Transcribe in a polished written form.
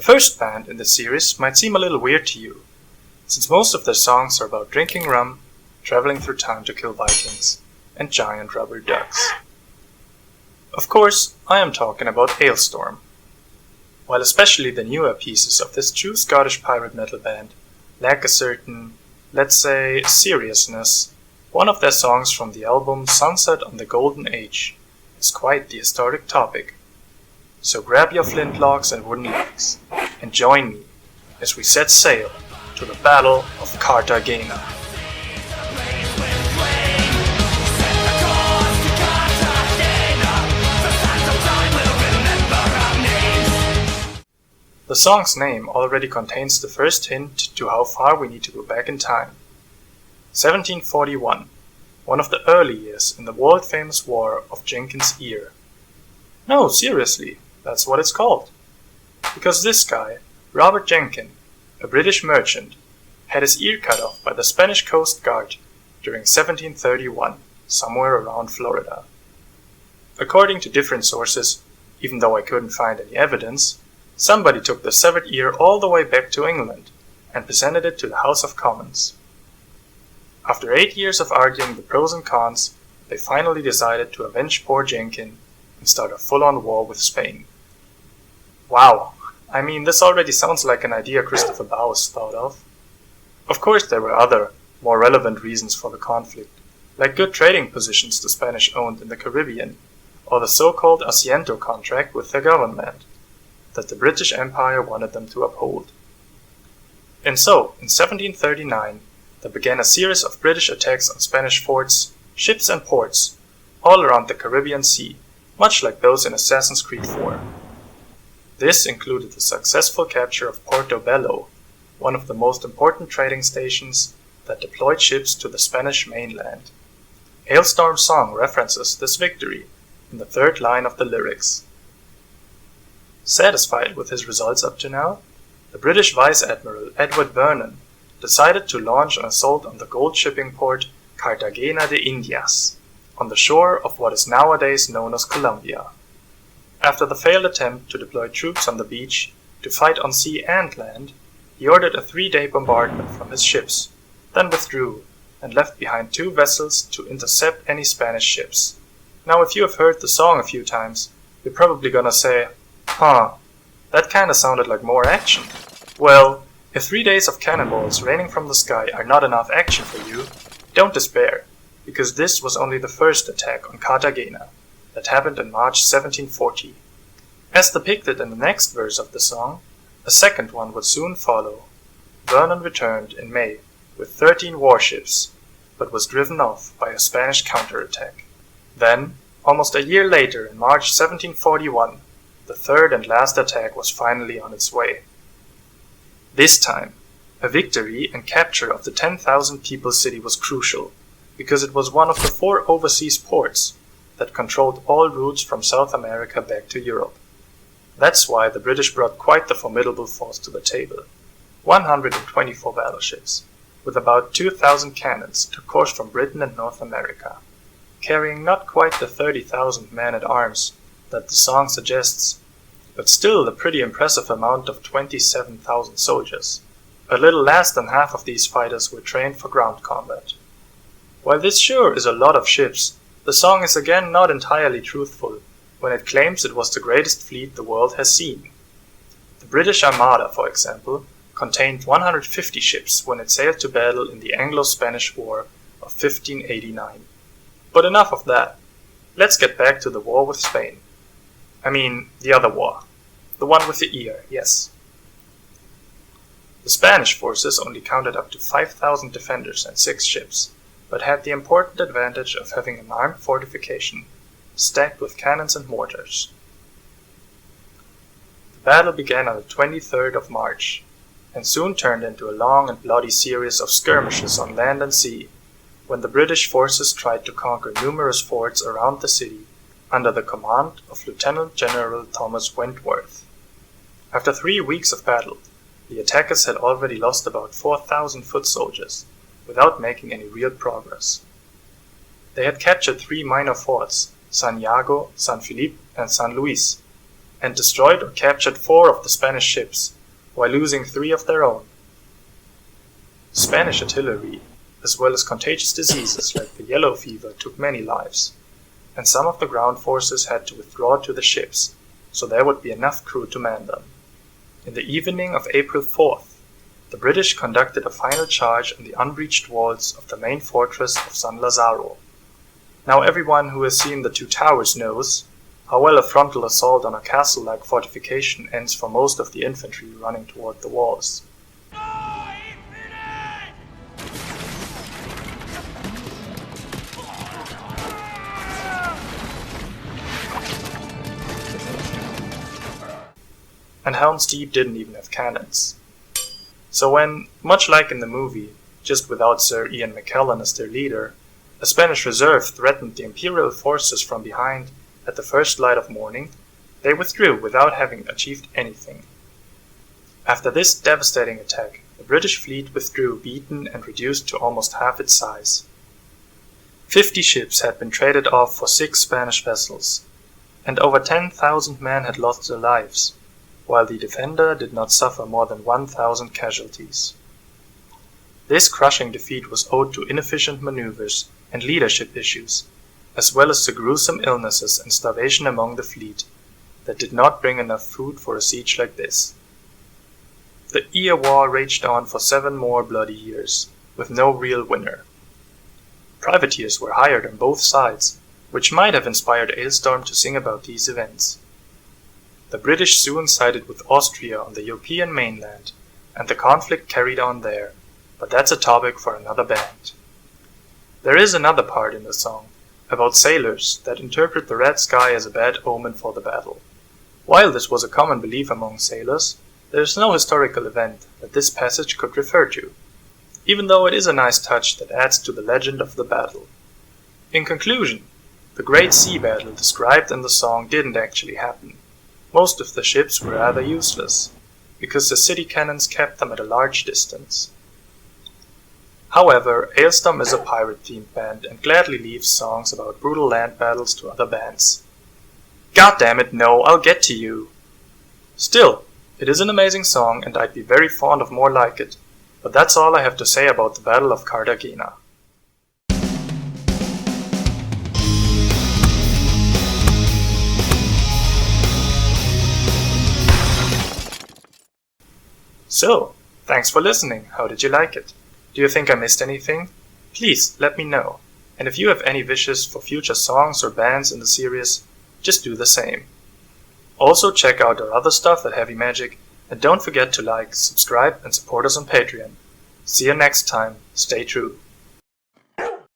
The first band in the series might seem a little weird to you, since most of their songs are about drinking rum, traveling through time to kill Vikings, and giant rubber ducks. Of course, I am talking about Alestorm. While especially the newer pieces of this true Scottish pirate metal band lack a certain, let's say, seriousness, one of their songs from the album Sunset on the Golden Age is quite the historic topic. So grab your flintlocks and wooden legs, and join me as we set sail to the Battle of Cartagena. The song's name already contains the first hint to how far we need to go back in time. 1741, one of the early years in the world-famous War of Jenkins' Ear. No, seriously, that's what it's called. Because this guy, Robert Jenkins, a British merchant, had his ear cut off by the Spanish Coast Guard during 1731, somewhere around Florida. According to different sources, even though I couldn't find any evidence, somebody took the severed ear all the way back to England and presented it to the House of Commons. After 8 years of arguing the pros and cons, they finally decided to avenge poor Jenkins and start a full-on war with Spain. Wow, I mean, this already sounds like an idea Christopher Bowes thought of. Of course there were other, more relevant reasons for the conflict, like good trading positions the Spanish owned in the Caribbean, or the so-called Asiento contract with their government that the British Empire wanted them to uphold. And so, in 1739, there began a series of British attacks on Spanish forts, ships and ports, all around the Caribbean Sea, much like those in Assassin's Creed 4. This included the successful capture of Portobello, one of the most important trading stations that deployed ships to the Spanish mainland. Alestorm's song references this victory in the third line of the lyrics. Satisfied with his results up to now, the British Vice Admiral Edward Vernon decided to launch an assault on the gold shipping port Cartagena de Indias, on the shore of what is nowadays known as Colombia. After the failed attempt to deploy troops on the beach to fight on sea and land, he ordered a 3-day bombardment from his ships, then withdrew and left behind 2 vessels to intercept any Spanish ships. Now, if you have heard the song a few times, you're probably gonna say, that kinda sounded like more action. Well, if 3 days of cannonballs raining from the sky are not enough action for you, don't despair, because this was only the first attack on Cartagena that happened in March 1740. As depicted in the next verse of the song, a second one would soon follow. Vernon returned in May with 13 warships, but was driven off by a Spanish counterattack. Then, almost a year later in March 1741, the third and last attack was finally on its way. This time, a victory and capture of the 10,000 people city was crucial, because it was one of the 4 overseas ports that controlled all routes from South America back to Europe. That's why the British brought quite the formidable force to the table. 124 battleships, with about 2,000 cannons to course from Britain and North America, carrying not quite the 30,000 men-at-arms that the song suggests, but still a pretty impressive amount of 27,000 soldiers. A little less than half of these fighters were trained for ground combat. While this sure is a lot of ships, the song is again not entirely truthful when it claims it was the greatest fleet the world has seen. The British Armada, for example, contained 150 ships when it sailed to battle in the Anglo-Spanish War of 1589. But enough of that. Let's get back to the war with Spain. I mean, the other war. The one with the ear, yes. The Spanish forces only counted up to 5,000 defenders and 6 ships, but had the important advantage of having an armed fortification, stacked with cannons and mortars. The battle began on the 23rd of March, and soon turned into a long and bloody series of skirmishes on land and sea, when the British forces tried to conquer numerous forts around the city under the command of Lieutenant General Thomas Wentworth. After 3 weeks of battle, the attackers had already lost about 4,000 foot soldiers, without making any real progress. They had captured 3 minor forts, San Iago, San Felipe, and San Luis, and destroyed or captured 4 of the Spanish ships, while losing 3 of their own. Spanish artillery, as well as contagious diseases like the yellow fever, took many lives, and some of the ground forces had to withdraw to the ships, so there would be enough crew to man them. In the evening of April 4th, the British conducted a final charge on the unbreached walls of the main fortress of San Lazaro. Now everyone who has seen the 2 towers knows how well a frontal assault on a castle-like fortification ends for most of the infantry running toward the walls. And Helm's Deep didn't even have cannons. So when, much like in the movie, just without Sir Ian McKellen as their leader, a Spanish reserve threatened the Imperial forces from behind at the first light of morning, they withdrew without having achieved anything. After this devastating attack, the British fleet withdrew beaten and reduced to almost half its size. 50 ships had been traded off for 6 Spanish vessels, and over 10,000 men had lost their lives, while the Defender did not suffer more than 1,000 casualties. This crushing defeat was owed to inefficient maneuvers and leadership issues, as well as to gruesome illnesses and starvation among the fleet that did not bring enough food for a siege like this. The Ear War raged on for 7 more bloody years, with no real winner. Privateers were hired on both sides, which might have inspired Alestorm to sing about these events. The British soon sided with Austria on the European mainland, and the conflict carried on there, but that's a topic for another band. There is another part in the song, about sailors that interpret the red sky as a bad omen for the battle. While this was a common belief among sailors, there is no historical event that this passage could refer to, even though it is a nice touch that adds to the legend of the battle. In conclusion, the Great Sea Battle described in the song didn't actually happen. Most of the ships were rather useless, because the city cannons kept them at a large distance. However, Alestorm is a pirate-themed band and gladly leaves songs about brutal land battles to other bands. God damn it, no, I'll get to you! Still, it is an amazing song and I'd be very fond of more like it, but that's all I have to say about the Battle of Cartagena. So, thanks for listening. How did you like it? Do you think I missed anything? Please let me know. And if you have any wishes for future songs or bands in the series, just do the same. Also check out our other stuff at Heavy Magic, and don't forget to like, subscribe and support us on Patreon. See you next time. Stay true.